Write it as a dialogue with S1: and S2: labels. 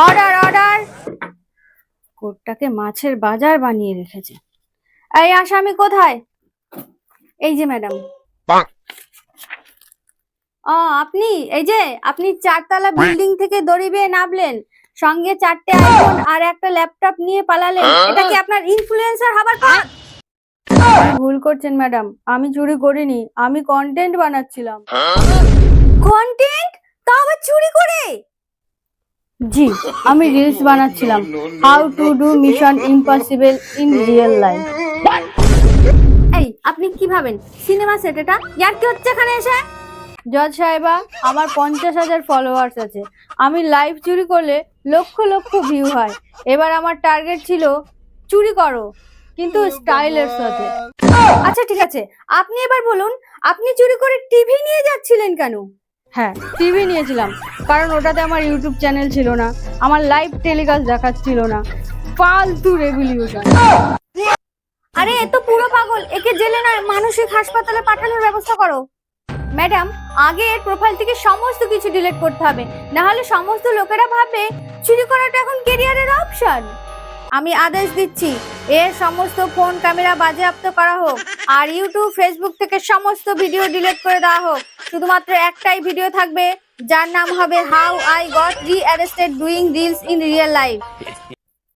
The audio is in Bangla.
S1: Order order. কোর্টটাকে মাছের বাজার বানিয়ে রেখেছে। এই আসামি কোথায়? এই যে ম্যাডাম। আপনি এই যে আপনি 4 তলা বিল্ডিং থেকে দড়ি বেয়ে নামলেন, সঙ্গে 4টে আইফোন আর একটা ল্যাপটপ নিয়ে পালালেন, এটা কি আপনার ইনফ্লুয়েন্সার হবার পথ? ভুল করছেন ম্যাডাম, আমি চুরি করিনি, আমি কন্টেন্ট বানাচ্ছিলাম। কন্টেন্ট? তাও আবার চুরি করে? জি, আমি রিলস বানাচ্ছিলাম, how to do mission impossible in real life. এই আপনি কি ভাবেন সিনেমা সেট এটা? ইয়ার কি হচ্ছে এখানে এসে? জজ সাহেবা, আমার 50,000 ফলোয়ার্স আছে। আমি লাইভ চুরি করলে লক্ষ লক্ষ ভিউ হয়। এবার আমার টার্গেট ছিল চুরি করো, কিন্তু স্টাইলের সাথে। আচ্ছা ঠিক আছে, আপনি এবার বলুন, আপনি চুরি করে টিভি নিয়ে যাচ্ছিলেন কেন? হ্যাঁ, টিভি নিয়েছিলাম, কারণ ওটাতে আমার ইউটিউব চ্যানেল ছিল না, আমার লাইভ টেলিকাস্ট দেখাচ্ছিল না। ফালতু রেভলিউশন। আরে এ তো পুরো পাগল, একে জেলে নয় মানসিক হাসপাতালে পাঠানোর ব্যবস্থা করো। ম্যাডাম, আগে এর প্রোফাইল থেকে সমস্ত কিছু ডিলিট করতে হবে, না হলে সমস্ত লোকেরা ভাববে চুরি করাটা এখন ক্যারিয়ারের অপশন। আমি আদেশ দিচ্ছি, এর সমস্ত ফোন ক্যামেরা বাজেয়াপ্ত করা হোক, আর ইউটিউব ফেসবুক থেকে সমস্ত ভিডিও ডিলিট করে দেওয়া হোক। শুধুমাত্র একটাই ভিডিও থাকবে, যার নাম হবে হাউ আই গট রি arrested doing reels in real life.